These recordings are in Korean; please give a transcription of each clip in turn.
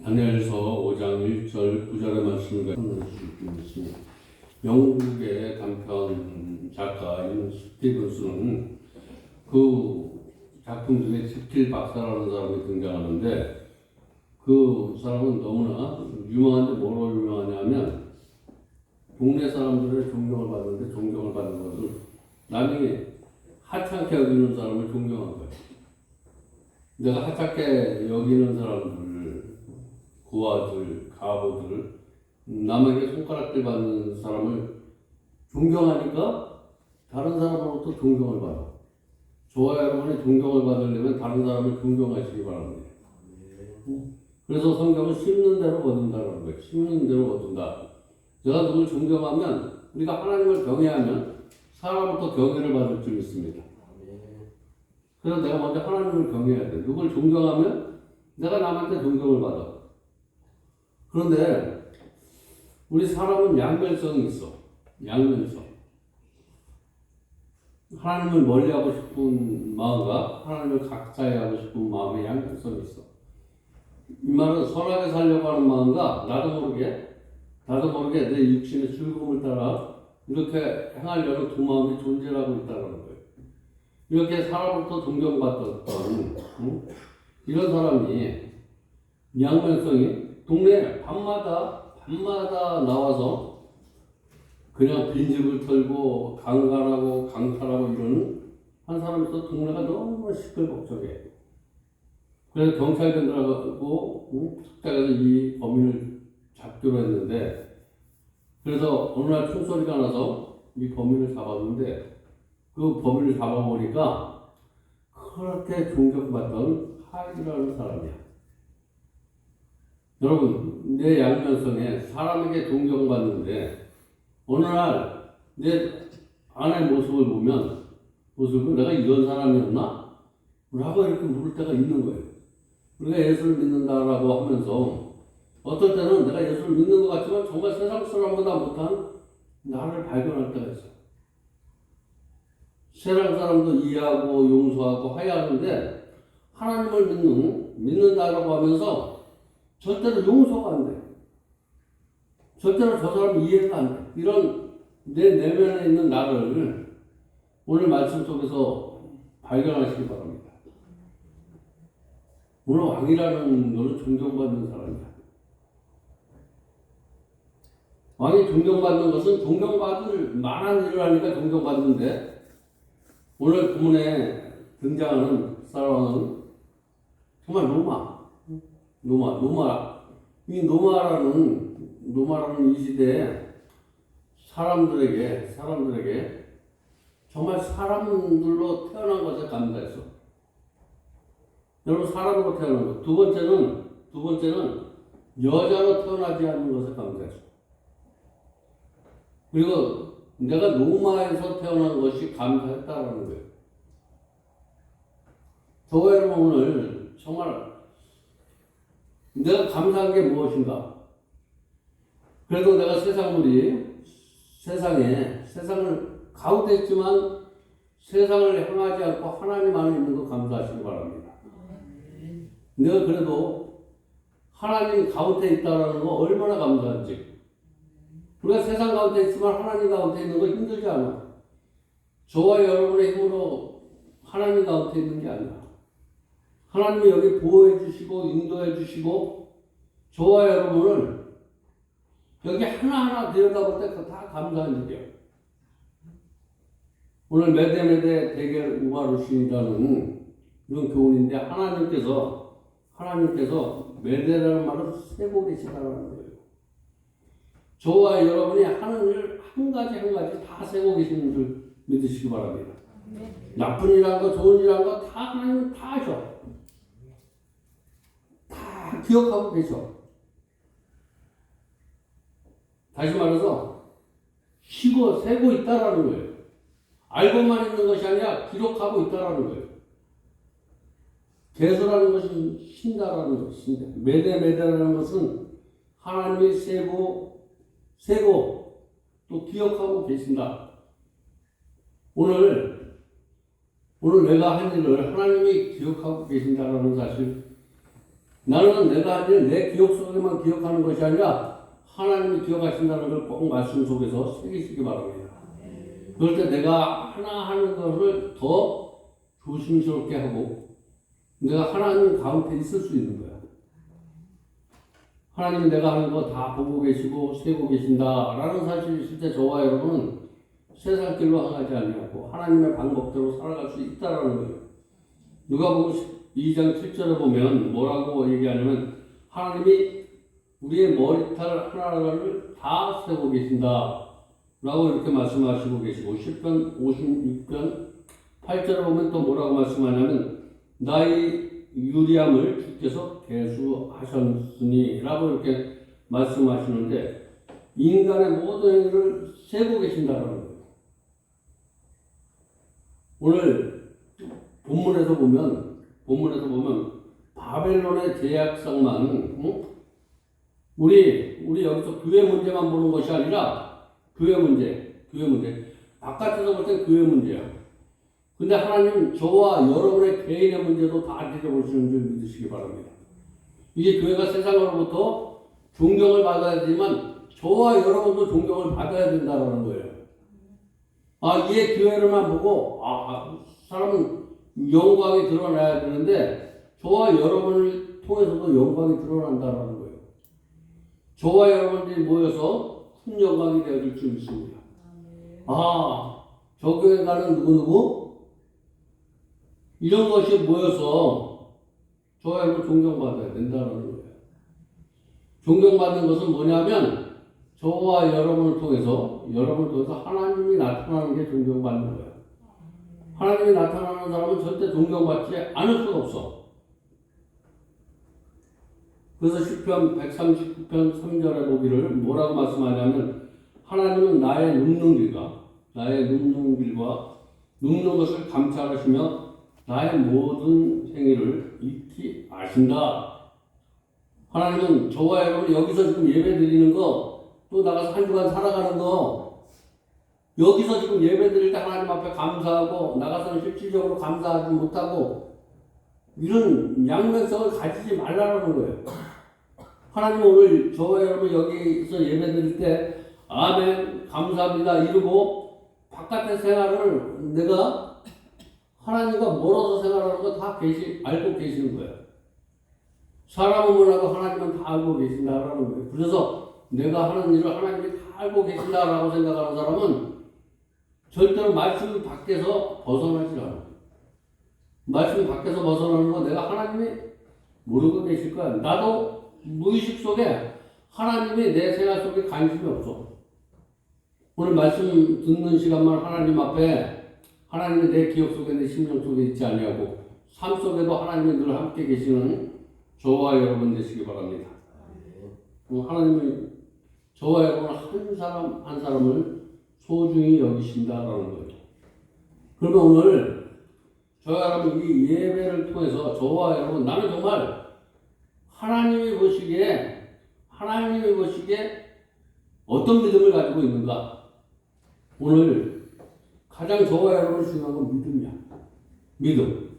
다니엘서 5장 1절 9절의 말씀을 읽겠습니다. 영국의 단편 작가인 스티븐스는 그 작품 중에 스틸 박사라는 사람이 등장하는데, 그 사람은 너무나 유명한데 뭐로 유명하냐면 동네 사람들의 존경을 받는데, 존경을 받는 것을 남이 하찮게 여기는 사람을 존경한 거예요. 내가 하찮게 여기는 사람들, 고아들, 가보들, 남에게 손가락질 받는 사람을 존경하니까 다른 사람으로부터 존경을 받아. 저와 여러분이 존경을 받으려면 다른 사람을 존경하시기 바랍니다. 그래서 성경은 심는 대로 거둔다는 거예요. 심는 대로 거둔다. 내가 누굴 존경하면, 우리가 하나님을 경외하면 사람부터 경외를 받을 줄 믿습니다. 그래서 내가 먼저 하나님을 경외해야 돼. 누굴 존경하면 내가 남한테 존경을 받아. 그런데 우리 사람은 양면성이 있어. 양면성. 하나님을 멀리하고 싶은 마음과 하나님을 가까이 하고 싶은 마음의 양면성이 있어. 이 말은 선하게 살려고 하는 마음과 나도 모르게 내 육신의 즐거움을 따라 이렇게 행하려는 두 마음이 존재하고 있다는 거예요. 이렇게 사람으로부터 존경받던 이런 사람이 양면성이 동네에 밤마다 나와서 그냥 빈집을 털고 강간하고 강탈하고 이러는 한 사람이 있어. 동네가 너무 시끌벅적해. 그래서 경찰들하고 특작해서 이 범인을 잡기로 했는데, 그래서 어느 날 총소리가 나서 이 범인을 잡았는데, 그 범인을 잡아보니까 그렇게 존경받던 하이드라는 사람이야. 여러분, 내 양면성에 사람에게 존경받는데 어느 날 내 안의 모습을 보면 내가 이런 사람이었나? 라고 이렇게 물을 때가 있는 거예요. 우리가 예수를 믿는다라고 하면서 어떨 때는 내가 예수를 믿는 것 같지만 정말 세상 사람보다 못한 나를 발견할 때가 있어요. 세상 사람도 이해하고 용서하고 화해하는데 하나님을 믿는다라고 하면서 절대로 용서가 안 돼. 절대로 저 사람 이해가 안 돼. 이런 내 내면에 있는 나를 오늘 말씀 속에서 발견하시기 바랍니다. 오늘 왕이라는 것은 존경받는 사람이야. 왕이 존경받는 것은 존경받을 만한 일을 하니까 존경받는데, 오늘 본문에 등장하는 사람은 정말 노마. 이 노마라는 이 시대에 사람들에게 정말 사람들로 태어난 것에 감사했어. 여러분, 사람으로 태어난 것. 두 번째는 여자로 태어나지 않는 것에 감사했어. 그리고 내가 노마에서 태어난 것이 감사했다라는 거예요. 저와 여러분, 오늘 정말 내가 감사한 게 무엇인가? 그래도 내가 세상을 가운데 있지만 세상을 향하지 않고 하나님 안에 있는 거 감사하시기 바랍니다. 내가 그래도 하나님 가운데 있다는 거 얼마나 감사한지. 우리가 세상 가운데 있지만 하나님 가운데 있는 거 힘들지 않아. 저와 여러분의 힘으로 하나님 가운데 있는 게 아니야. 하나님이 여기 보호해 주시고 인도해 주시고 저와 여러분을 여기 하나하나 들여다볼 때 다 감사한 일이에요. 오늘 메데메데 대결 우바루신이라는 이런 교훈인데, 하나님께서 메데라는 말을 세고 계시다는 거예요. 저와 여러분이 하는 일 한 가지 다 세고 계시는 줄 믿으시기 바랍니다. 나쁜 일한 거, 좋은 일한 거 다 하나님은 다 하셔. 다 기억하고 계셔. 다시 말해서 세고 있다라는 거예요. 알고만 있는 것이 아니라 기록하고 있다라는 거예요. 계수라는 것이 신다라는 것인데, 메데라는 것은 하나님이 세고 또 기억하고 계신다. 오늘 내가 한 일을 하나님이 기억하고 계신다라는 사실, 나는 내가 한 일 내 기억 속에만 기억하는 것이 아니라 하나님이 기억하신다는 걸 꼭 말씀 속에서 새기시기 바랍니다. 그럴 때 내가 하나 하는 것을 더 조심스럽게 하고 내가 하나님 가운데 있을 수 있는 거야. 하나님이 내가 하는 거 다 보고 계시고 세고 계신다라는 사실이 있을 때 저와 여러분은 세상 길로 향하지 아니하고 하나님의 방법대로 살아갈 수 있다라는 거예요. 누가복음 2장 7절에 보면 뭐라고 얘기하냐면 하나님이 우리의 머리털 하나하나를 다 세고 계신다 라고 이렇게 말씀하시고 계시고 10편 56편 8절에 보면 또 뭐라고 말씀하냐면 나의 유리함을 주께서 계수하셨으니 라고 이렇게 말씀하시는데 인간의 모든 행위를 세고 계신다는 거예요. 오늘 본문에서 보면 바벨론의 제약상만 우리 여기서 교회 문제만 보는 것이 아니라 교회 문제 바깥에서 볼 땐 교회 문제야. 근데 하나님 저와 여러분의 개인의 문제도 다 들여보시는 줄 믿으시기 바랍니다. 이게 교회가 세상으로부터 존경을 받아야 되지만 저와 여러분도 존경을 받아야 된다는 거예요. 이게 교회를만 보고 사람은 영광이 드러나야 되는데 저와 여러분을 통해서도 영광이 드러난다는 거예요. 저와 여러분들이 모여서 큰 영광이 되어질 줄 믿습니다. 저 교회 가는 누구누구 이런 것이 모여서 저와 여러분 존경받아야 된다는 거예요. 존경받는 것은 뭐냐면 저와 여러분을 통해서 하나님이 나타나는 게 존경받는 거예요. 하나님이 나타나는 사람은 절대 존경받지 않을 수가 없어. 그래서 시편 139편 3절에 보기를 뭐라고 말씀하냐면 하나님은 나의 눕는 길과 눕는 것을 감찰하시며 나의 모든 행위를 익히 아신다. 하나님은 저와 여러분 여기서 지금 예배 드리는 거 또 나가서 한 주간 살아가는 거 여기서 지금 예배 드릴 때 하나님 앞에 감사하고 나가서는 실질적으로 감사하지 못하고 이런 양면성을 가지지 말라는 거예요. 하나님은 오늘 저와 여러분 여기서 예배 드릴 때 아멘 감사합니다 이러고 바깥의 생활을 내가 하나님과 멀어서 생활하는 거 다 알고 계시는 거예요. 사람은 몰라도 하나님은 다 알고 계신다라는 거예요. 그래서 내가 하는 일을 하나님이 다 알고 계신다라고 생각하는 사람은 절대로 말씀 밖에서 벗어나지 않아요. 말씀 밖에서 벗어나는 건 내가 하나님이 모르고 계실 거야. 나도 무의식 속에 하나님이 내 생활 속에 관심이 없어. 오늘 말씀 듣는 시간만 하나님 앞에 하나님이 내 기억 속에 내 심령 속에 있지 아니하고 삶 속에도 하나님이 늘 함께 계시는 저와 여러분 되시기 바랍니다. 하나님이 저와 여러분 한 사람 한 사람을 소중히 여기신다라는 거예요. 그러면 오늘 저와 여러분 이 예배를 통해서 저와 여러분 나는 정말 하나님이 보시기에 어떤 믿음을 가지고 있는가? 오늘 가장 저와 여러분 중요한 건 믿음이야. 믿음.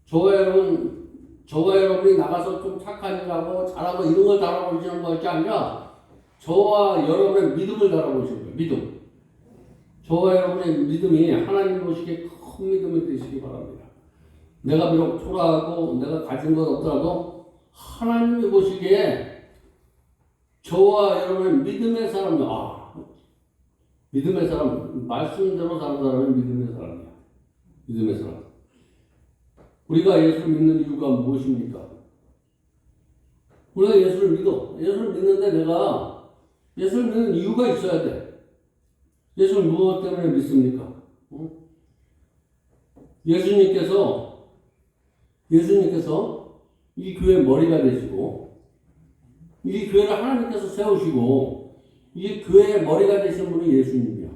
저와 여러분이 나가서 좀 착한 일 하고 잘하고 이런 걸 달아보시는 것이 아니라 저와 여러분의 믿음을 달아보시는 거예요. 믿음. 저와 여러분의 믿음이 하나님 보시기에 큰 믿음이 되시기 바랍니다. 내가 비록 초라하고 내가 가진 것 없더라도 하나님이 보시기에 저와 여러분의 믿음의 사람, 믿음의 사람, 말씀대로 사는 사람은 믿음의 사람이야. 믿음의 사람. 우리가 예수를 믿는 이유가 무엇입니까? 우리가 예수를 믿어. 예수를 믿는데 내가 예수를 믿는 이유가 있어야 돼. 예수를 무엇 때문에 믿습니까? 예수님께서 이 교회 머리가 되시고 이 교회를 하나님께서 세우시고 이 교회의 머리가 되신 분이 예수님이야.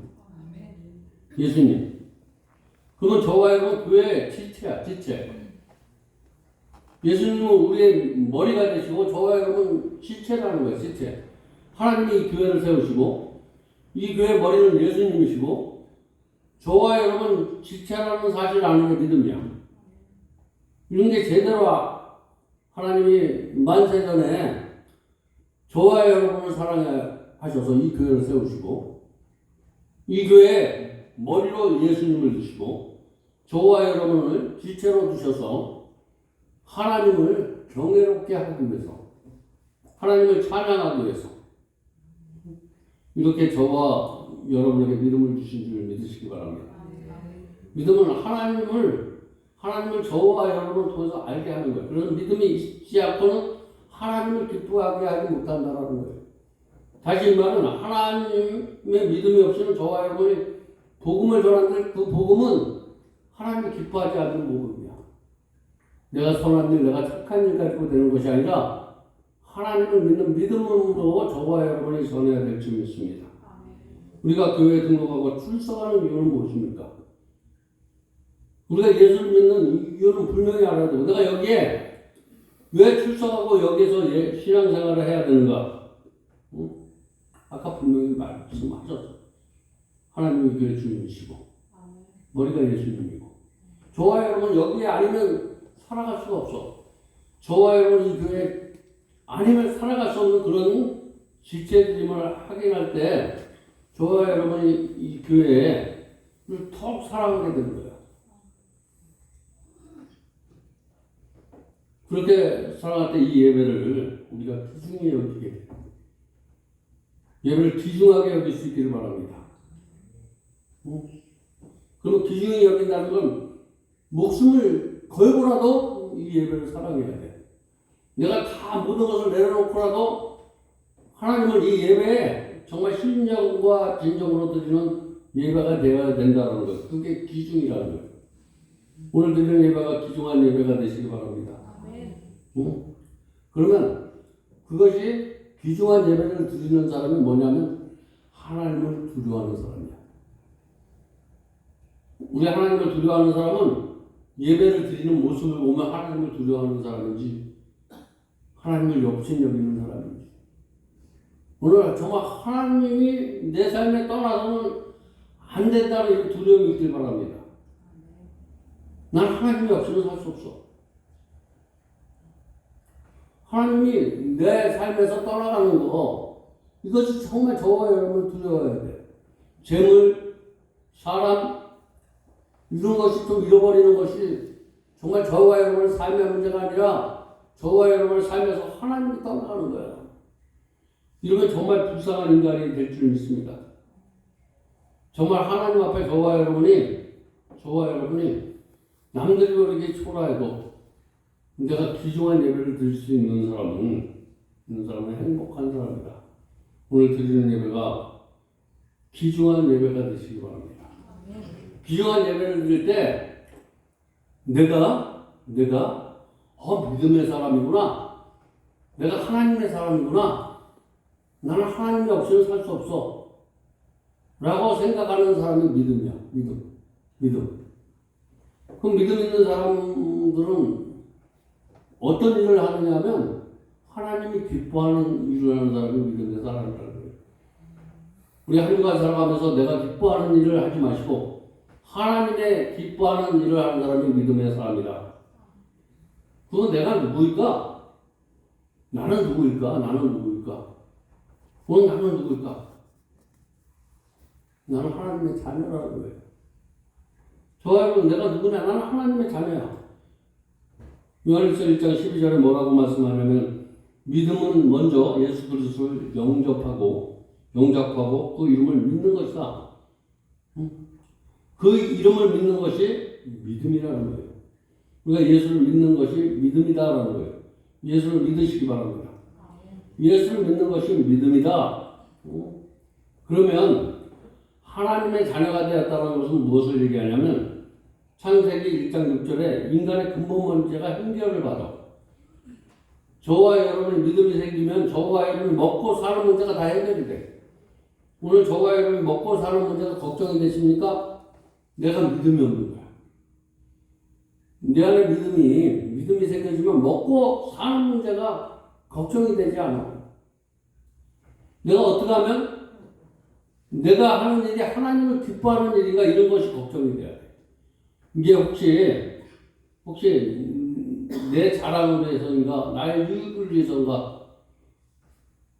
예수님. 그건 저와 여러분 교회의 지체야. 지체. 예수님은 우리의 머리가 되시고 저와 여러분 지체라는 거예요. 지체. 하나님이 이 교회를 세우시고 이 교회의 머리는 예수님이시고 저와 여러분 지체라는 사실을 아는 게 믿음이야. 이런 게 제대로 하나님이 만세전에 저와 여러분을 사랑하셔서 이 교회를 세우시고 이 교회에 머리로 예수님을 두시고 저와 여러분을 지체로 두셔서 하나님을 경외롭게 하기 위해서 하나님을 찬양하기 위해서 이렇게 저와 여러분에게 믿음을 주신 줄 믿으시기 바랍니다. 믿음은 하나님을 저와 여러분을 통해서 알게 하는 거예요. 그런 믿음이 있지 않고는 하나님을 기뻐하게 하지 못한다는 거예요. 다시 말하면 하나님의 믿음이 없이는 저와 여러분이 복음을 전하는데 그 복음은 하나님을 기뻐하지 않는 복음이야. 내가 선한 일, 내가 착한 일 가지고 되는 것이 아니라 하나님을 믿는 믿음으로 저와 여러분이 전해야 될 줄 믿습니다. 우리가 교회에 등록하고 출석하는 이유는 무엇입니까? 우리가 예수를 믿는 이유는 분명히 알아야 되고 내가 여기에 왜 출석하고 여기서 신앙생활을 해야 되는가? 응? 아까 분명히 말씀하셨어. 하나님이 교회 주님이시고 머리가 예수님이고 저와 여러분 여기에 아니면 살아갈 수가 없어. 저와 여러분 이 교회 아니면 살아갈 수 없는 그런 지체됨을 확인할 때 저와 여러분이 이 교회에 더욱 사랑하게 되는 거예요. 그렇게 사랑할 때 이 예배를 우리가 귀중히 여기게 돼요. 예배를 귀중하게 여길 수 있기를 바랍니다. 그러면 귀중히 여긴다는 건 목숨을 걸고라도 이 예배를 사랑해야 돼. 내가 다 모든 것을 내려놓고라도 하나님을 이 예배에 정말 신령과 진정으로 드리는 예배가 되어야 된다는 것. 그게 귀중이라는 거예요. 오늘 드리는 예배가 귀중한 예배가 되시기 바랍니다. 그러면 그것이 귀중한 예배를 드리는 사람이 뭐냐면 하나님을 두려워하는 사람이야. 우리 하나님을 두려워하는 사람은 예배를 드리는 모습을 보면 하나님을 두려워하는 사람인지 하나님을 욕심여기는 사람인지 오늘 정말 하나님이 내 삶에 떠나서는 안 된다는 두려움이 있길 바랍니다. 난 하나님이 없이는 살 수 없어. 하나님이 내 삶에서 떠나가는 거 이것이 정말 저와 여러분을 두려워해야 돼. 재물, 사람 이런 것이 좀 잃어버리는 것이 정말 저와 여러분의 삶의 문제가 아니라 저와 여러분의 삶에서 하나님이 떠나가는 거야. 이러면 정말 불쌍한 인간이 될 줄 믿습니다. 정말 하나님 앞에 저와 여러분이 남들이 모르게 초라해도 내가 귀중한 예배를 드릴 수 있는 사람은 행복한 사람이다. 오늘 드리는 예배가 귀중한 예배가 되시기 바랍니다. 귀중한 예배를 드릴 때 내가 믿음의 사람이구나. 내가 하나님의 사람이구나. 나는 하나님이 없이는 살 수 없어. 라고 생각하는 사람이 믿음이야. 믿음. 그 믿음 있는 사람들은 어떤 일을 하느냐 하면 하나님이 기뻐하는 일을 하는 사람이 믿음의 사람이라는 거예요. 우리 한 가지 살아가면서 내가 기뻐하는 일을 하지 마시고 하나님의 기뻐하는 일을 하는 사람이 믿음의 사람이다. 그건 내가 누구일까? 나는 누구일까? 그건 나는 누구일까? 나는 하나님의 자녀라는 거예요. 저와 여러분 내가 누구냐? 나는 하나님의 자녀야. 요한일서 1장 12절에 뭐라고 말씀하냐면 믿음은 먼저 예수 그리스도를 영접하고 그 이름을 믿는 것이다. 그 이름을 믿는 것이 믿음이라는 거예요. 우리가 예수를 믿는 것이 믿음이다라는 거예요. 예수를 믿으시기 바랍니다. 예수를 믿는 것이 믿음이다. 그러면 하나님의 자녀가 되었다는 것은 무엇을 얘기하냐면 창세기 1장 6절에 인간의 근본 문제가 해결을 받아. 저와 여러분의 믿음이 생기면 저와 여러분이 먹고 사는 문제가 다 해결이 돼. 오늘 저와 여러분이 먹고 사는 문제가 걱정이 되십니까? 내가 믿음이 없는 거야. 내 안에 믿음이 생겨지면 먹고 사는 문제가 걱정이 되지 않아. 내가 어떻게 하면 내가 하는 일이 하나님을 기뻐하는 일인가 이런 것이 걱정이 돼야 돼. 이게 혹시 내 자랑을 위해서인가, 나의 유익을 위해서인가.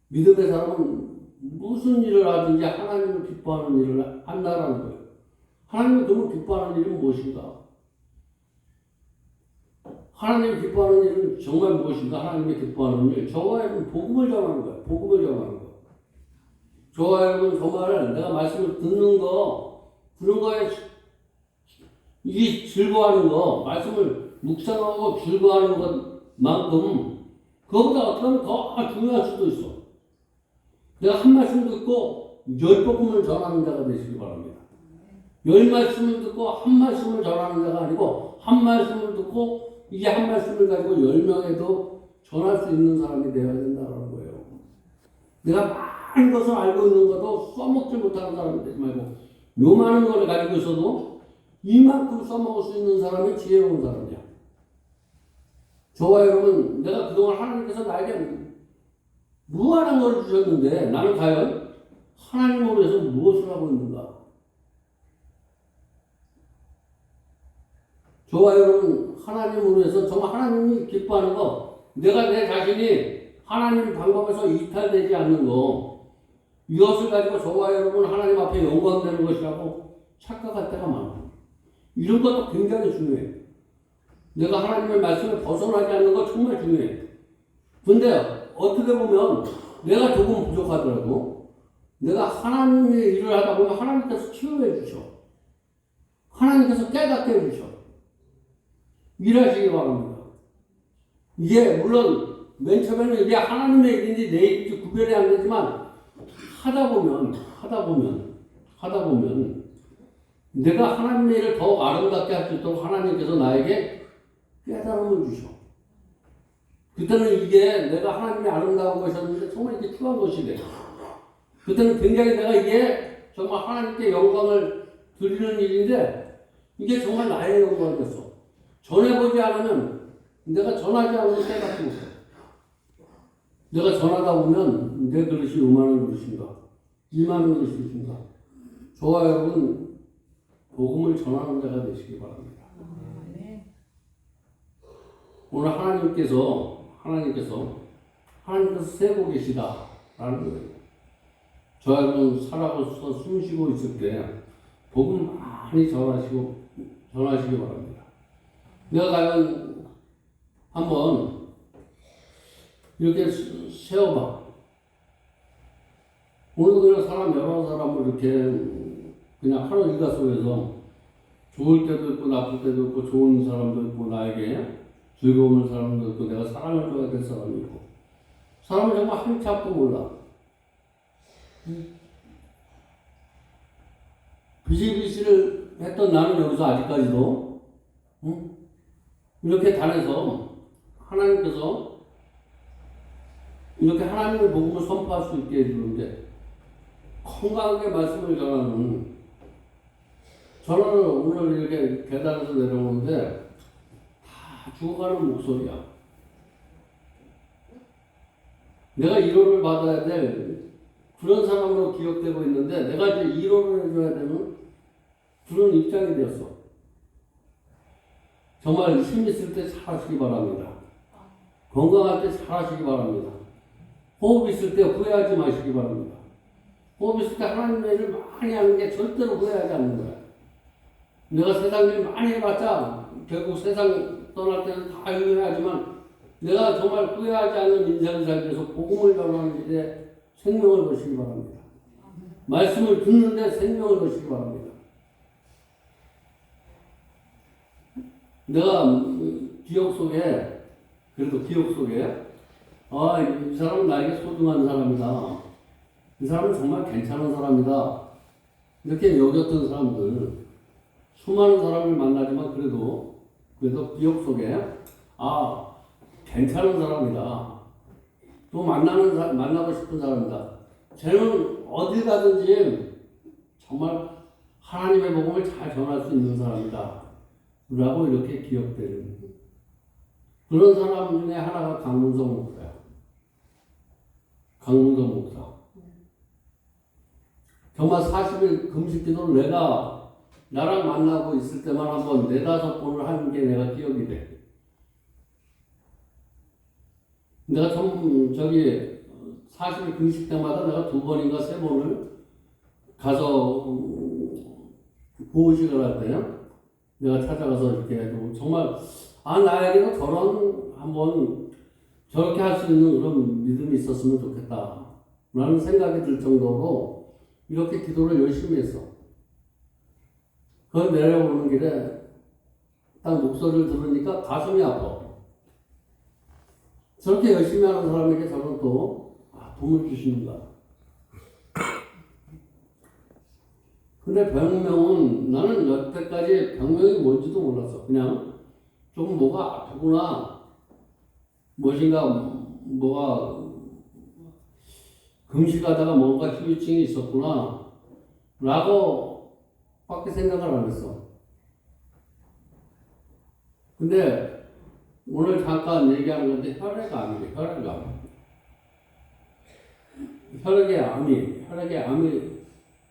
믿음의 사람은 무슨 일을 하든지 하나님을 기뻐하는 일을 한다라는 거예요. 하나님이 너무 기뻐하는 일은 무엇인가? 하나님이 기뻐하는 일은 정말 무엇인가? 하나님이 기뻐하는 일. 저와 여러분 복음을 전하는 거예요. 복음을 전하는 거. 저와 여러분 정말 내가 말씀을 듣는 거에 이게 즐거워하는 거, 말씀을 묵상하고 즐거워하는 것만큼 그거보다 어떻게 하면 더 중요할 수도 있어. 내가 한 말씀 듣고 10복음을 전하는 자가 되시기 바랍니다. 10말씀을 듣고 한 말씀을 전하는 자가 아니고 한 말씀을 듣고 이게 한 말씀을 가지고 10명에도 전할 수 있는 사람이 되어야 된다는 거예요. 내가 많은 것을 알고 있는 것도 써먹지 못하는 사람이 되지 말고 요 많은 걸 가지고 있어도 이만큼 써먹을 수 있는 사람이 지혜로운 사람이야. 저와 여러분, 내가 그동안 하나님께서 나에게 무한한 걸 주셨는데 나는 과연 하나님으로 해서 무엇을 하고 있는가? 저와 여러분, 하나님으로 해서 정말 하나님이 기뻐하는 거, 내가 내 자신이 하나님 방법에서 이탈되지 않는 거, 이것을 가지고 저와 여러분 하나님 앞에 영광되는 것이라고 착각할 때가 많아요. 이런 것도 굉장히 중요해요. 내가 하나님의 말씀에 벗어나지 않는 거 정말 중요해요. 근데 어떻게 보면 내가 조금 부족하더라도 내가 하나님의 일을 하다 보면 하나님께서 치유해 주셔. 하나님께서 깨닫게 해주셔. 일하시기 바랍니다. 이게 물론 맨 처음에는 이게 하나님의 일인지 내 일인지 구별이 안 되지만 하다 보면 내가 하나님의 일을 더 아름답게 할 수 있도록 하나님께서 나에게 깨달음을 주셔. 그때는 이게 내가 하나님이 아름다운 것이었는데 정말 이게 추한 것이 돼. 그때는 굉장히 내가 이게 정말 하나님께 영광을 드리는 일인데 이게 정말 나의 영광이었어. 전해보지 않으면 내가 전하지 않으면 깨닫지 못해. 내가 전하다 보면 내 그릇이 요만한 그릇인가? 이만한 그릇인가? 저와 여러분 복음을 전하는 자가 되시기 바랍니다. 오늘 하나님께서 세고 계시다라는 거예요. 저와 여러분 살아가서 숨쉬고 있을 때 복음 많이 전하시기 바랍니다. 내가 과연 한번 이렇게 세워봐. 오늘도 그냥 사람 여러 사람을 이렇게 그냥 하루 일과 속에서 좋을 때도 있고 나쁠 때도 있고 좋은 사람도 있고 나에게 즐거운 사람도 있고 내가 사랑을 줘야 될 사람이 있고 사람은 정말 한치 앞도 몰라. 비실비실을 했던 나는 여기서 아직까지도 이렇게 다녀서 하나님께서 이렇게 하나님의 복음을 선포할 수 있게 해주는데 건강하게 말씀을 전하는 저는 오늘 이렇게 계단에서 내려오는데 다 죽어가는 목소리야. 내가 위로를 받아야 될 그런 사람으로 기억되고 있는데 내가 이제 위로를 해줘야 되는 그런 입장이 되었어. 정말 힘 있을 때 잘하시기 바랍니다. 건강할 때 잘하시기 바랍니다. 호흡 있을 때 후회하지 마시기 바랍니다. 호흡 있을 때 하나님의 일을 많이 하는 게 절대로 후회하지 않는 거야. 내가 세상 일 많이 해봤자 결국 세상 떠날 때는 다 후회하지만 내가 정말 후회하지 않는 인생을 살기 위해서 복음을 전하는 일에 생명을 거시기 바랍니다. 말씀을 듣는데 생명을 거시기 바랍니다. 내가 기억 속에 이 사람은 나에게 소중한 사람이다. 이 사람은 정말 괜찮은 사람이다. 이렇게 여겼던 사람들, 수많은 사람을 만나지만 그래도 기억 속에 괜찮은 사람이다. 또 만나고 싶은 사람이다. 쟤는 어디 가든지 정말 하나님의 복음을 잘 전할 수 있는 사람이다. 라고 이렇게 기억되는 그런 사람 중에 하나가 강문성 목사야. 강문성 목사. 정말 40일 금식 기도를 내가 나랑 만나고 있을 때만 한번 4-5번을 하는 게 내가 기억이 돼. 내가 사실 금식 때마다 내가 2번인가 3번을 가서 보호식을 할 때요. 내가 찾아가서 이렇게 해도 정말 나에게도 저렇게 할 수 있는 그런 믿음이 있었으면 좋겠다 라는 생각이 들 정도로 이렇게 기도를 열심히 했어. 그 내려오는 길에 딱 목소리를 들으니까 가슴이 아파. 저렇게 열심히 하는 사람에게 저는 또 도움을 주시는가. 근데 병명은 나는 여태까지 병명이 뭔지도 몰랐어. 그냥 조금 뭐가 아프구나, 뭐가 금식하다가 뭔가 후유증이 있었구나 라고 밖에 생각을 안 했어. 근데 오늘 잠깐 얘기하는 건데 혈액암이래. 혈액의 암이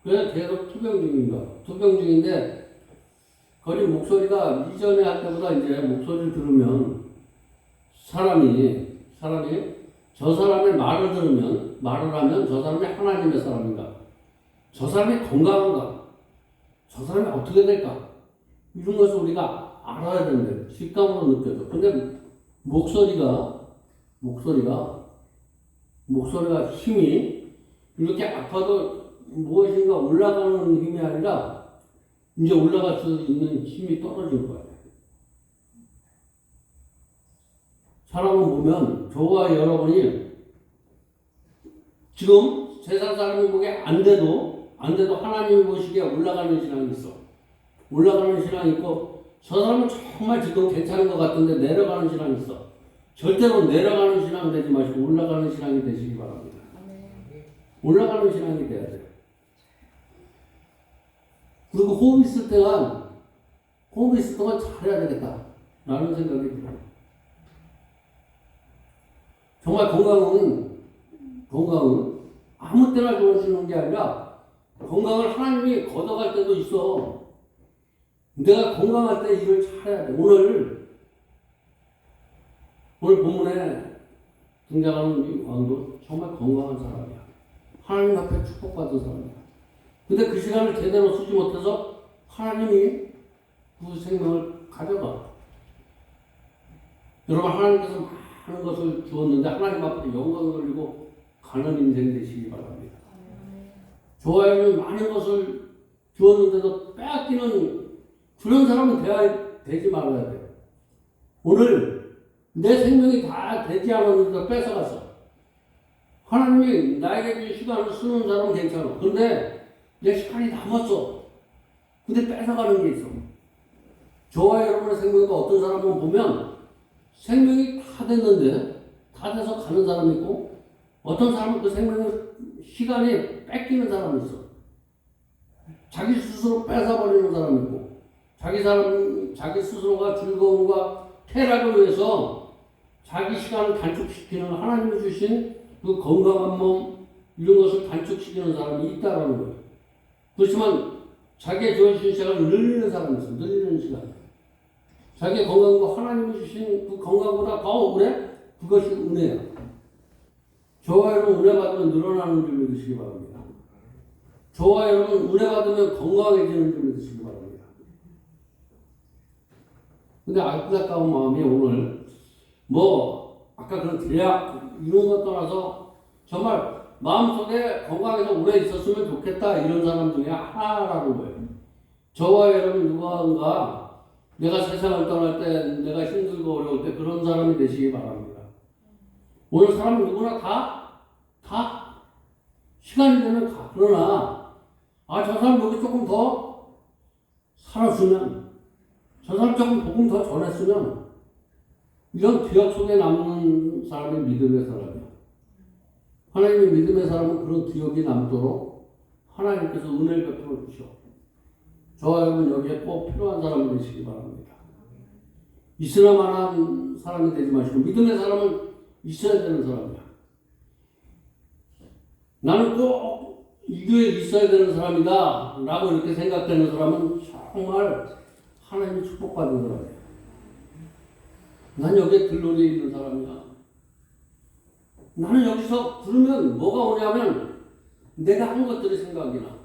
그냥 계속 투병 중인데 거의 목소리가 이전에 할 때보다 이제 목소리를 들으면 사람이 저 사람의 말을 하면 저 사람이 하나님의 사람인가, 저 사람이 건강한가, 저 사람이 어떻게 될까, 이런 것을 우리가 알아야 되는데 직감으로 느껴져. 근데 목소리가 힘이 이렇게 아파도 무엇인가 올라가는 힘이 아니라 이제 올라갈 수 있는 힘이 떨어지는 거예요. 사람을 보면 저와 여러분이 지금 세상 사람이 보기에 안 돼도 하나님이 보시기에 올라가는 신앙이 있어. 올라가는 신앙이 있고 저 사람은 정말 지금 괜찮은 것 같은데 내려가는 신앙이 있어. 절대로 내려가는 신앙 되지 마시고 올라가는 신앙이 되시기 바랍니다. 올라가는 신앙이 돼야 돼요. 그리고 호흡 있을 동안 잘해야 되겠다 라는 생각이 들어요. 정말 건강은 아무 때나 좋아지는 게 아니라 건강을 하나님이 걷어갈 때도 있어. 내가 건강할 때 일을 잘해야 돼. 오늘 본문에 등장하는 이 왕도 정말 건강한 사람이야. 하나님 앞에 축복받은 사람이야. 근데 그 시간을 제대로 쓰지 못해서 하나님이 그 생명을 가져가. 여러분, 하나님께서 많은 것을 주었는데 하나님 앞에 영광을 돌리고 가는 인생 되시기 바랍니다. 좋아요는 많은 것을 주었는데도 빼앗기는 그런 사람은 되지 말아야 돼요. 오늘 내 생명이 다 되지 않았는데도 뺏어갔어. 하나님이 나에게 준 시간을 쓰는 사람은 괜찮아. 그런데 내 시간이 남았어. 근데 뺏어가는 게 있어. 저와 여러분의 생명도 어떤 사람은 보면 생명이 다 됐는데 다 돼서 가는 사람이 있고 어떤 사람은 그 생명의 시간이 뺏기는 사람이 있어. 자기 스스로 뺏어버리는 사람이 있고 자기 스스로가 즐거움과 쾌락을 위해서 자기 시간을 단축시키는 하나님이 주신 그 건강한 몸 이런 것을 단축시키는 사람이 있다라는 거예요. 그렇지만 자기의 주어진 시간을 늘리는 사람이 있어. 늘리는 시간. 자기의 건강과 하나님이 주신 그 건강보다 더 오래 그것이 은혜야. 저와 여러분 은혜 받으면 늘어나는 줄 믿으시기 바랍니다. 저와 여러분 은혜 받으면 건강해지는 줄 믿으시기 바랍니다. 근데 안타까운 마음이 오늘 아까 그런 대학 이런 것 떠나서 정말 마음속에 건강해서 오래 있었으면 좋겠다 이런 사람 중에 하나라는 거예요. 저와 여러분 누군가 내가 세상을 떠날 때 내가 힘들고 어려울 때 그런 사람이 되시기 바랍니다. 오늘 사람은 누구나 다 시간이 되면 가. 그러나 저 사람 여기 조금 더 살았으면 저 사람 조금 복음 더 전했으면 이런 기억 속에 남는 사람이 믿음의 사람이야. 하나님의 믿음의 사람은 그런 기억이 남도록 하나님께서 은혜를 베풀어 주셔. 저와 여러분 여기에 꼭 필요한 사람이 되시기 바랍니다. 있으나마나한 사람이 되지 마시고 믿음의 사람은 있어야 되는 사람이야. 나는 꼭 이 교회에 있어야 되는 사람이다 라고 이렇게 생각되는 사람은 정말 하나님이 축복받은 사람이야. 난 여기에 들러리에 있는 사람이야. 나는 여기서 들으면 뭐가 오냐면 내가 한 것들이 생각이 나.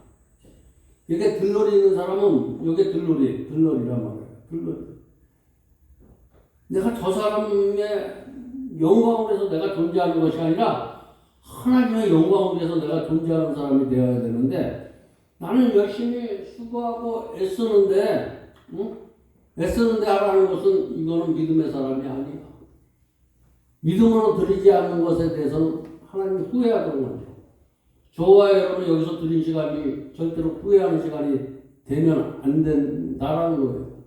이게 들러리 있는 사람은 이게 들러리란 말이야. 들러리. 내가 저 사람의 영광을 위해서 내가 존재하는 것이 아니라 하나님의 영광을 위해서 내가 존재하는 사람이 되어야 되는데 나는 열심히 수고하고 애쓰는데 애쓰는데 하라는 것은 이거는 믿음의 사람이 아니야. 믿음으로 드리지 않는 것에 대해서는 하나님 후회하는 거죠. 저와 여러분 여기서 드린 시간이 절대로 후회하는 시간이 되면 안 된다라는 거예요.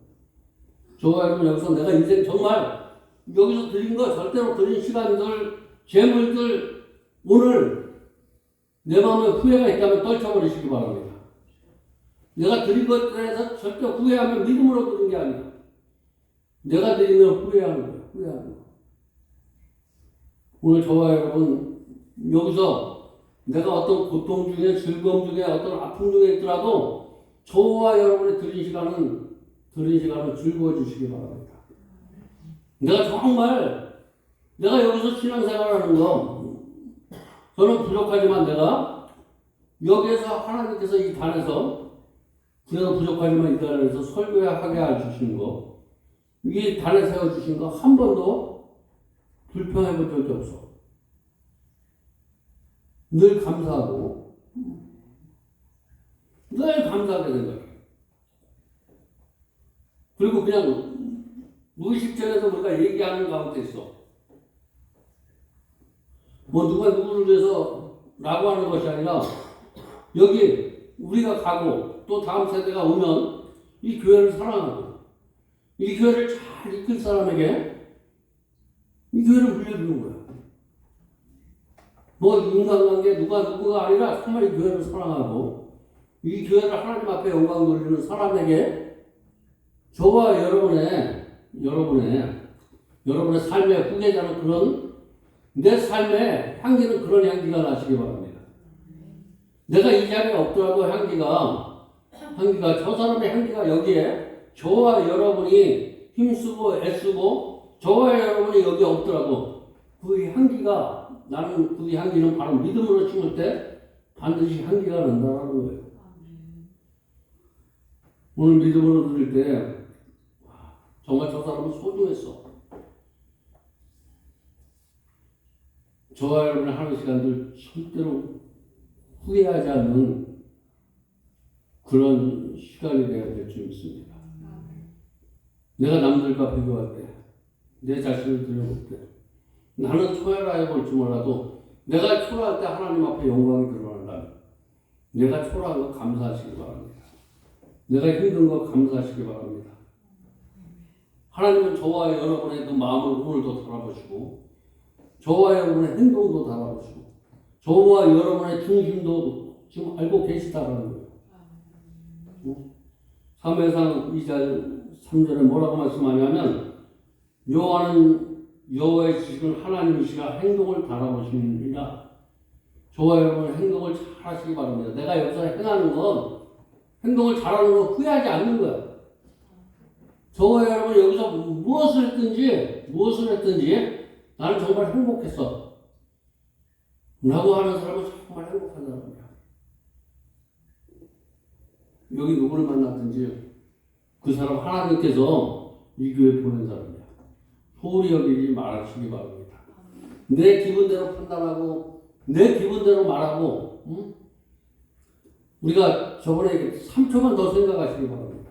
저와 여러분 여기서 내가 인생 정말 여기서 드린 거 절대로 드린 시간들, 재물들 오늘 내 마음에 후회가 있다면 떨쳐버리시기 바랍니다. 내가 드린 것에 대해서 절대 후회하면 믿음으로 드린 게 아니야. 내가 드리면 후회하는 거야. 후회하는 거야. 오늘 저와 여러분 여기서 내가 어떤 고통 중에 즐거움 중에 어떤 아픔 중에 있더라도 저와 여러분이 드린 시간은 즐거워지시기 바랍니다. 내가 정말 내가 여기서 신앙생활하는 거 저는 부족하지만 내가 여기에서 하나님께서 이 단에서 그래도 부족하지만 이 단에서 설교하게 해주신 거 이 단에 세워주신 거 한 번도 불평해 본 적이 없어. 늘 감사하고 늘 감사하게 생각해. 그리고 그냥 무의식적에서 우리가 얘기하는 가운데 있어. 뭐 누가 누구를 위해서 라고 하는 것이 아니라 여기 우리가 가고 또 다음 세대가 오면 이 교회를 사랑하고 이 교회를 잘 이끌 사람에게 이 교회를 물려주는 거야. 뭐 인간관계 누가 아니라 정말 이 교회를 사랑하고 이 교회를 하나님 앞에 영광 돌리는 사람에게 저와 여러분의 삶의 후계자는 그런 내 삶의 향기는 그런 향기가 나시기 바랍니다. 내가 이 자리에 없더라도 향기가 저 사람의 향기가 여기에 저와 여러분이 힘쓰고 애쓰고 저와 여러분이 여기 없더라도 그 향기가 나는 그 향기는 바로 믿음으로 심을 때 반드시 향기가 난다는 거예요. 오늘 믿음으로 드릴 때 정말 저 사람은 소중했어. 저와 여러분의 하는 시간들 절대로 후회하지 않는 그런 시간이 되어야 될 줄 믿습니다. 내가 남들과 비교할 때, 내 자신을 들여볼 때, 나는 초라해 볼지 몰라도 내가 초라할 때 하나님 앞에 영광이 드러난다면 내가 초라한 거 감사하시기 바랍니다. 내가 힘든 거 감사하시기 바랍니다. 하나님은 저와 여러분의 그 마음을 오늘도 달아보시고 저와 여러분의 행동도 달아보시고 저와 여러분의 중심도 지금 알고 계시다라는 거예요. 사무엘상 2장 3절에 뭐라고 말씀하냐면 여호와의 지식은 하나님이시라 행동을 달아보시느니라. 저와 여러분의 행동을 잘 하시기 바랍니다. 내가 여기서 행하는 건 행동을 잘하는 건 후회하지 않는 거야. 저와 여러분 여기서 무엇을 했든지 나는 정말 행복했어 라고 하는 사람은 정말 행복한 사람이야. 여기 누구를 만났든지 그 사람 하나님께서 이 교회에 보낸 사람이야. 소홀히 여기지 말하시기 바랍니다. 내 기분대로 판단하고 내 기분대로 말하고 우리가 저번에 3초만 더 생각하시기 바랍니다.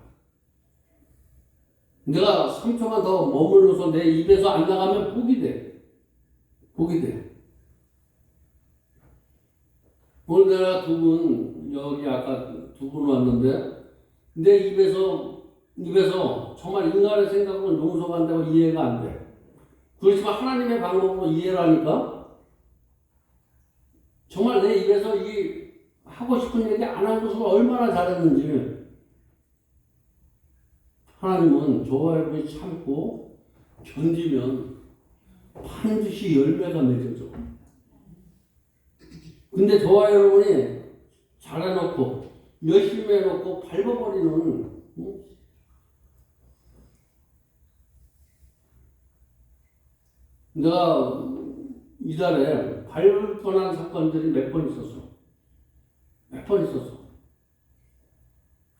내가 3초만 더 머물러서 내 입에서 안 나가면 복이 돼. 오늘 내가 여기 아까 두 분 왔는데 내 입에서 정말 인간의 생각으로 용서가 안 되고 이해가 안 돼. 그렇지만 하나님의 방법으로 이해를 하니까 정말 내 입에서 이 하고 싶은 얘기 안 한 것을 얼마나 잘했는지 하나님은 저와 여러분이 참고 견디면 반드시 열매가 맺어져. 근데 저와 여러분이 잘해놓고 열심히 해놓고 밟아버리는 내가 이달에 밟을 뻔한 사건들이 몇 번 있었어. 몇 번 있었어.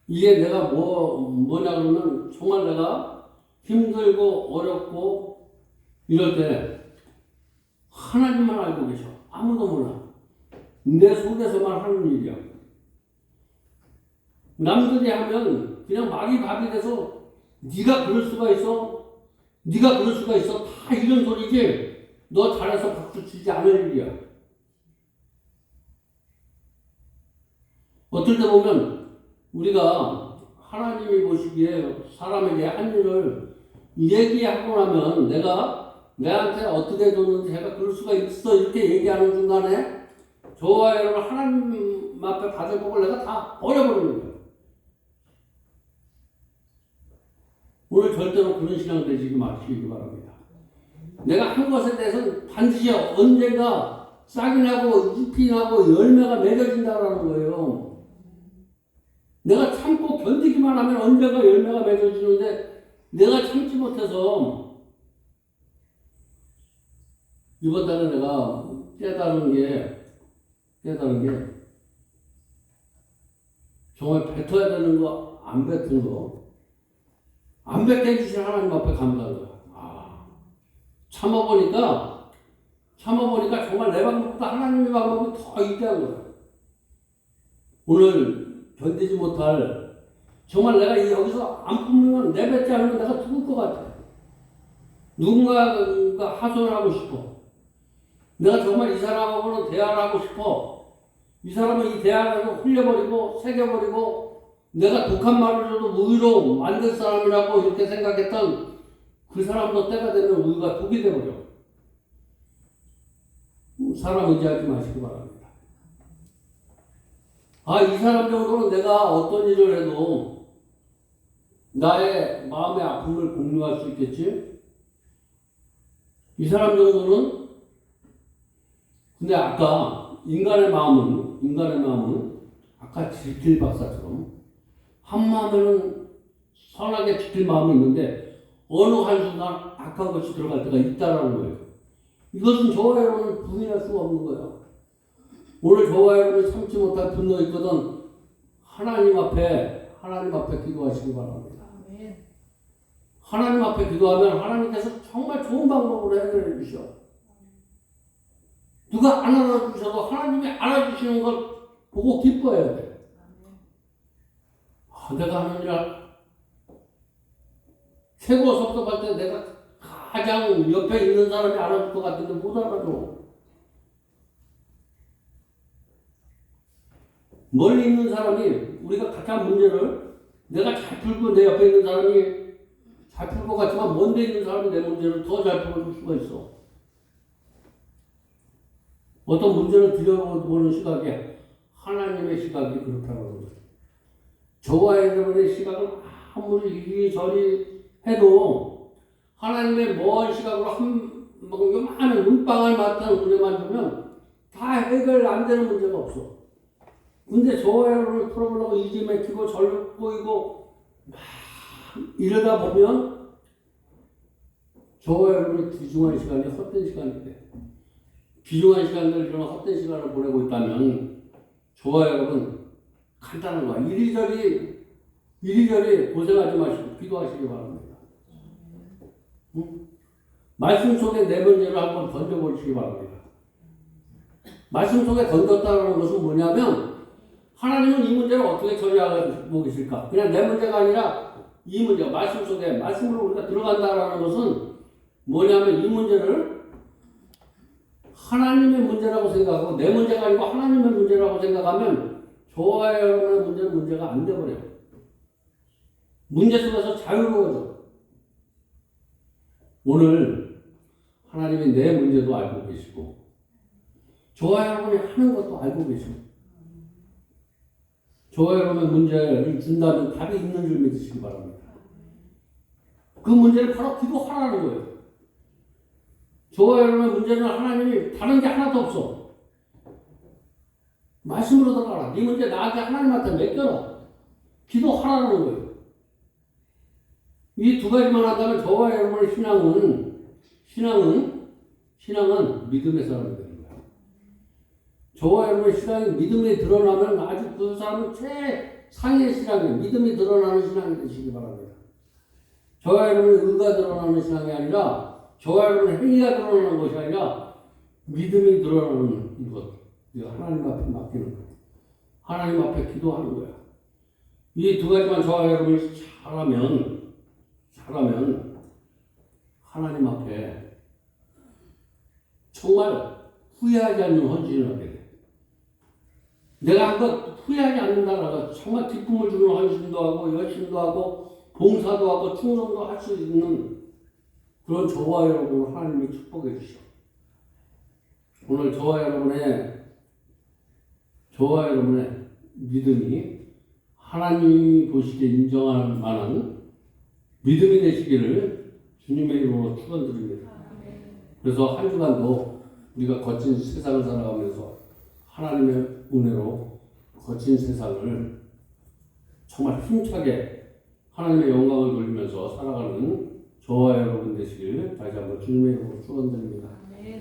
이게 내가 뭐냐 그러면 정말 내가 힘들고 어렵고 이럴 때 하나님만 알고 계셔. 아무도 몰라. 내 속에서만 하는 일이야. 남들이 하면 그냥 말이 밥이 돼서 네가 그럴 수가 있어. 네가 그럴 수가 있어. 다 이런 소리지. 너 잘해서 박수 치지 않을 일이야. 어떨 때 보면 우리가 하나님이 보시기에 사람에게 한 일을 얘기하고 나면 내가 내한테 어떻게 줬는지 제가 그럴 수가 있어 이렇게 얘기하는 순간에 저와 여러분 하나님 앞에 받을 복을 내가 다 버려버리는 거예요. 오늘 절대로 그런 신앙 되시기 마시기 바랍니다. 내가 한 것에 대해서는 반드시 언젠가 싹이 나고 잎이 나고 열매가 맺어진다라는 거예요. 내가 참고 견디기만 하면 언젠가 열매가 맺어지는데 내가 참지 못해서 이번 달에 내가 깨달은 게 정말 뱉어야 되는 거, 안 뱉은 거, 안 뱉게 해주신 하나님 앞에 감사한 거야. 참아보니까 정말 내 방법보다 하나님의 방법이 더 위대한 거야. 오늘 견디지 못할, 정말 내가 여기서 안 품으면 내뱉지 않으면 내가 죽을 것 같아. 누군가가 하소연하고 싶어. 내가 정말 이 사람하고는 대화를 하고 싶어. 이 사람은 이 대화를 흘려버리고 새겨버리고 내가 독한 말을 해도 우유로 만들 사람이라고 이렇게 생각했던 그 사람도 때가 되면 우유가 독이 돼버려. 사람 의지하지 마시기 바랍니다. 이 사람 정도는 내가 어떤 일을 해도 나의 마음의 아픔을 공유할 수 있겠지? 이 사람 정도는 근데 아까 인간의 마음은 아까 지킬 박사처럼 한 마음에는 선하게 지킬 마음이 있는데 어느 한순간 악한 것이 들어갈 때가 있다라는 거예요. 이것은 저와 여러분은 부인할 수가 없는 거예요. 오늘 저와 여러분이 참지 못할 분노 있거든 하나님 앞에 기도하시기 바랍니다. 하나님 앞에 기도하면 하나님께서 정말 좋은 방법으로 해결해 주셔. 누가 안 알아주셔도 하나님이 알아주시는 걸 보고 기뻐해야 돼. 내가 하는 일 최고 섭섭할 때 내가 가장 옆에 있는 사람이 알아줄 것 같은데 못 알아줘. 멀리 있는 사람이 우리가 각각 문제를 내가 잘 풀고 내 옆에 있는 사람이 잘 풀 것 같지만 먼데 있는 사람이 내 문제를 더 잘 풀어줄 수가 있어. 어떤 문제를 들여보는 시각이 하나님의 시각이 그렇다는 거죠. 저와 여러분의 시각은 아무리 이리저리 해도 하나님의 먼 시각으로 요만한 눈방울 같은 은혜만 주면 다 해결 안 되는 문제가 없어. 근데 저와 여러분을 풀어보려고 이지 맥히고 절로 보이고 막 이러다 보면 저와 여러분이 귀중한 시간이 헛된 시간이 돼. 귀중한 시간들 이런 헛된 시간을 보내고 있다면 저와 여러분 간단한 거야. 이리저리 고생하지 마시고 기도하시기 바랍니다. 응? 말씀 속에 내 문제를 한번 던져보시기 바랍니다. 말씀 속에 던졌다는 것은 뭐냐면 하나님은 이 문제를 어떻게 처리하고 계실까? 그냥 내 문제가 아니라 이 문제, 말씀 속에 말씀으로 우리가 들어간다는 것은 뭐냐면 이 문제를 하나님의 문제라고 생각하고 내 문제가 아니고 하나님의 문제라고 생각하면 저와 여러분의 문제는 문제가 안 돼버려요. 문제 속에서 자유로워져. 오늘 하나님이 내 문제도 알고 계시고 저와 여러분이 하는 것도 알고 계시고 저와 여러분의 문제를 준다면 답이 있는 줄 믿으시기 바랍니다. 그 문제를 바로 기도하라는 거예요. 저와 여러분의 문제는 하나님이 다른 게 하나도 없어. 말씀으로 들어가라. 네 문제 나한테 하나님한테 맡겨라. 기도하라는 거예요. 이 두 가지만 한다면 저와 여러분의 신앙은 신앙은 믿음의 사람이 되는 거야. 저와 여러분의 신앙이 믿음에 드러나면 아주 그 사람은 최상의 신앙이에요. 믿음이 드러나는 신앙이 되시기 바랍니다. 저와 여러분의 의가 드러나는 신앙이 아니라 저와 여러분의 행위가 드러나는 것이 아니라 믿음이 드러나는 것. 이거 하나님 앞에 맡기는 거예요. 하나님 앞에 기도하는 거야. 이 두 가지만 저와 여러분이 잘하면 하나님 앞에 정말 후회하지 않는 헌신을 하게 돼. 내가 한 것 후회하지 않는다라고 정말 기쁨을 주는 헌신도 하고 열심도 하고 봉사도 하고 충성도 할 수 있는 그런 저와 여러분을 하나님이 축복해 주셔. 오늘 저와 여러분의 믿음이 하나님이 보시기에 인정할 만한 믿음이 되시기를 주님의 이름으로 축원드립니다. 그래서 한 주간도 우리가 거친 세상을 살아가면서 하나님의 은혜로 거친 세상을 정말 힘차게 하나님의 영광을 돌리면서 살아가는 저와 여러분 되시길 다시 한번 주님의 이름으로 축원드립니다.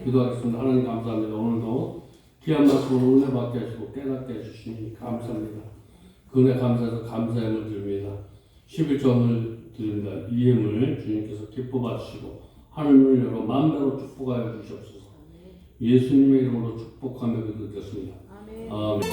기도하겠습니다. 하나님 감사합니다. 오늘도 귀한 말씀으로 은혜 받게 하시고 깨닫게 해주시니 감사합니다. 그 은혜 감사해서 감사함을 드립니다. 11점을 드립니다. 이 예물 주님께서 기뻐 받으시고 하늘을 열어 만배로 축복하여 주시옵소서. 예수님의 이름으로 축복하며 기도드렸습니다. 아멘.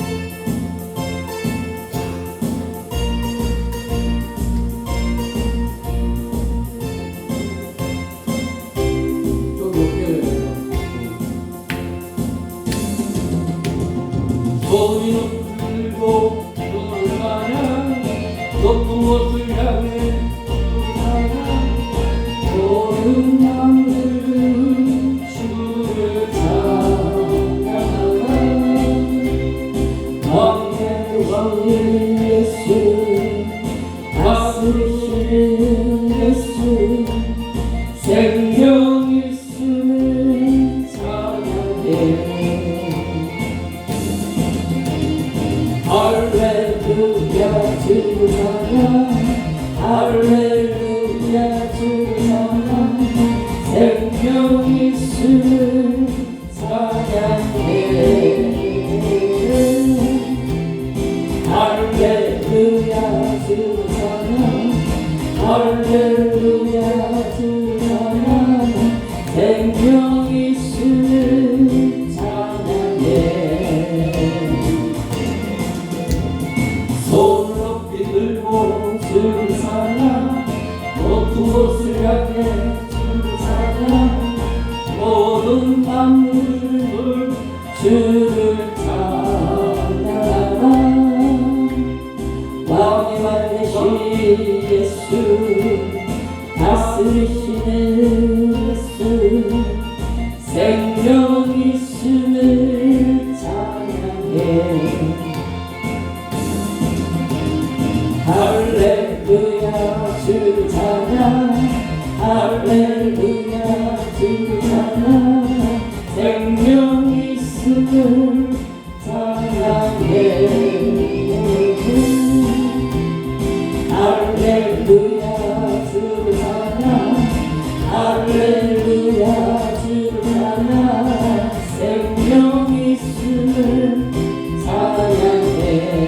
소리는 들고 돌아가냐 높은 곳을 향해 돌아가냐 모든 남들은 주를 찬양하라 왕의 예수 다스리시는 예수 생명 있음을 찬양해 할렐루야 주를 찬양 할렐루야 주를 찬양 생명 있음을 찬양해 할렐루야 주를 찬양 할렐루야 주를 찬양 생명 있음을 찬양해 손 높이 들고 주를 찬양 높은 곳을 향해 주를 찬양 모든 만물을 주를 찬양하라 왕의 말되신 예수 다스리시는 예수 생명 있음을 찬양해 할렐루야 주를 찬양 할렐루야 주를 찬양 생명 있음을 찬양해 할렐루야 주를 찬양 할렐루야 주를 찬양 생명 있음을 찬양해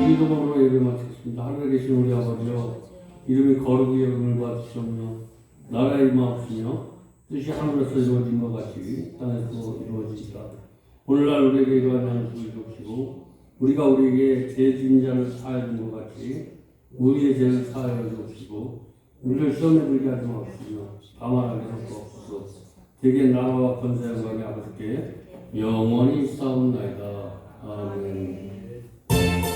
기도문으로 예배 마치겠습니다. 하늘에 계신 우리 아버지여 이름이 거룩히 여김을 받으시옵며 나라의 임하옵시며 뜻이 하늘에서 이루어진 것 같이 땅에서 이루어지리라. 오늘날 우리에게 이러한 양식을 주시고 우리가 우리에게 죄 지은 자를 사하여 준 것 같이 우리의 죄를 사하여 주옵시고 우리를 시험에 들게 하지 마옵시며 다만 하게 하옵소서. 대개 나라와 권세 영광이 아버지께 영원히 있사옵나이다. 아멘.